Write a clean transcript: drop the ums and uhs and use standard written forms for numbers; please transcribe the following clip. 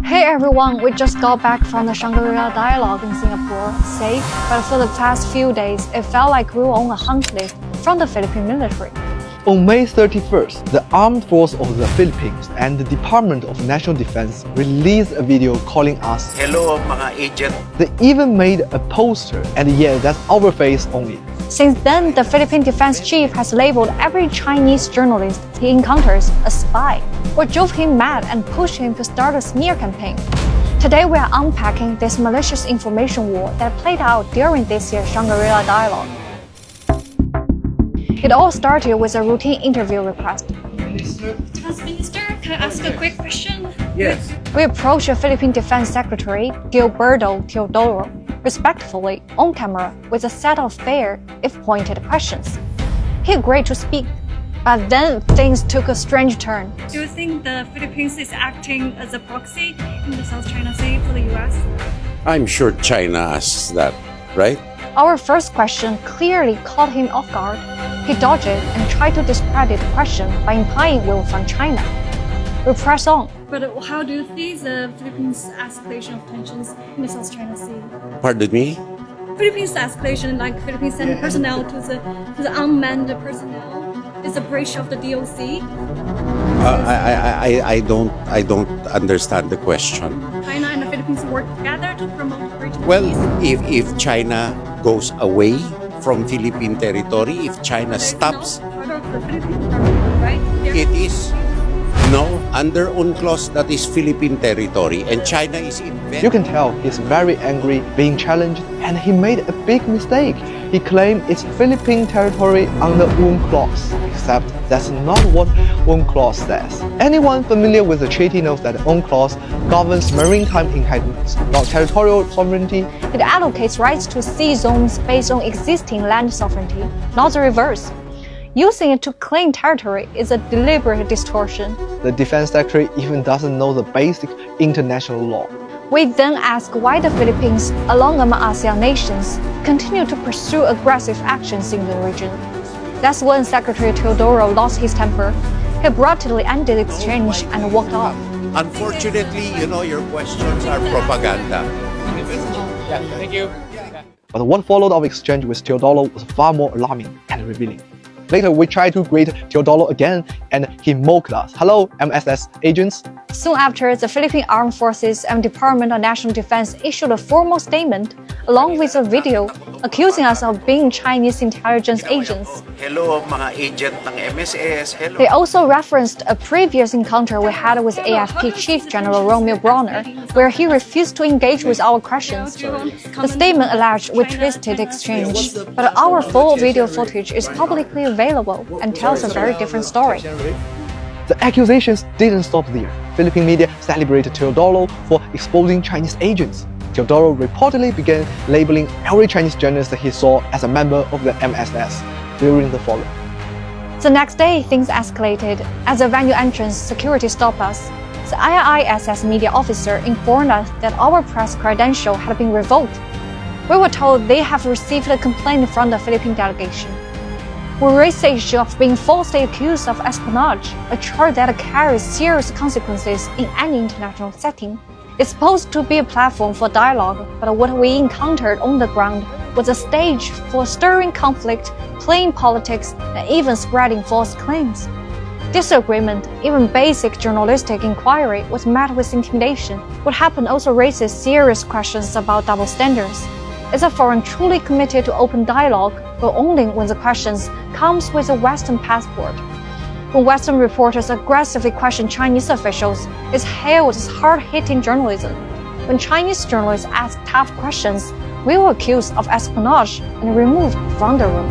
Hey everyone, we just got back from the Shangri-La dialogue in Singapore, safe, but for the past few days, it felt like we were on a hunt list from the Philippine military. On May 31st, the Armed Forces of the Philippines and the Department of National Defense released a video calling us Hello mga agent. They even made a poster, and yeah, that's our face on it. Since then, the Philippine defense chief has labeled every Chinese journalist he encounters a spy, or drove him mad and pushed him to start a smear campaign. Today we are unpacking this malicious information war that played out during this year's Shangri-La dialogue. It all started with a routine interview request. Defense Minister, can I ask a quick question? Yes. We approached the Philippine Defense Secretary, Gilberto Teodoro, respectfully, on camera, with a set of fair, if pointed, questions. He agreed to speak, but then things took a strange turn. Do you think the Philippines is acting as a proxy in the South China Sea for the US? I'm sure China asks that, right? Our first question clearly caught him off guard. He dodged it and tried to discredit the question by implying we were from China. We press on. But how do you see the Philippines' escalation of tensions in the South China Sea? Pardon me? Philippines' escalation, like Philippines sending personnel to the unmanned personnel, is a breach of the DOC. I don't understand the question. China and the Philippines work together to promote regional Well, peace. if China goes away from Philippine territory, if China There's stops, no part of the Philippine territory, right? it is no under UNCLOS that is Philippine territory, and China is You investing. can tell he's very angry, being challenged, and he made a big mistake. He claimed it's Philippine territory under UNCLOS, except that's not what UNCLOS says. Anyone familiar with the treaty knows that UNCLOS governs maritime entitlements, not territorial sovereignty. It allocates rights to sea zones based on existing land sovereignty, not the reverse. Using it to claim territory is a deliberate distortion. The defense secretary even doesn't know the basic international law. We then ask why the Philippines, along among ASEAN nations, continue to pursue aggressive actions in the region. That's when Secretary Teodoro lost his temper. He abruptly ended the exchange and walked off. Unfortunately, your questions are propaganda. But what followed our exchange with Teodoro was far more alarming and revealing. Later, we tried to greet Teodoro again, and he mocked us. Hello, MSS agents. Soon after, the Philippine Armed Forces and Department of National Defense issued a formal statement, along with a video, accusing us of being Chinese intelligence agents. Hello mga agent ng MSS. Hello. They also referenced a previous encounter we had with AFP Chief General Romeo Bronner, where he refused to engage with our questions. The statement alleged we twisted the exchange, but our full video footage is publicly available and tells a very different story. The accusations didn't stop there. Philippine media celebrated Teodoro for exposing Chinese agents. Teodoro reportedly began labeling every Chinese journalist that he saw as a member of the MSS during the forum. The next day, things escalated. At the venue entrance, security stopped us. The IISS media officer informed us that our press credential had been revoked. We were told they have received a complaint from the Philippine delegation. We raised the issue of being falsely accused of espionage, a charge that carries serious consequences in any international setting. It's supposed to be a platform for dialogue, but what we encountered on the ground was a stage for stirring conflict, playing politics, and even spreading false claims. Disagreement, even basic journalistic inquiry, was met with intimidation. What happened also raises serious questions about double standards. Is a foreign truly committed to open dialogue, but only when the questions comes with a Western passport? When Western reporters aggressively question Chinese officials, it's hailed as hard-hitting journalism. When Chinese journalists ask tough questions, we were accused of espionage and removed from the room.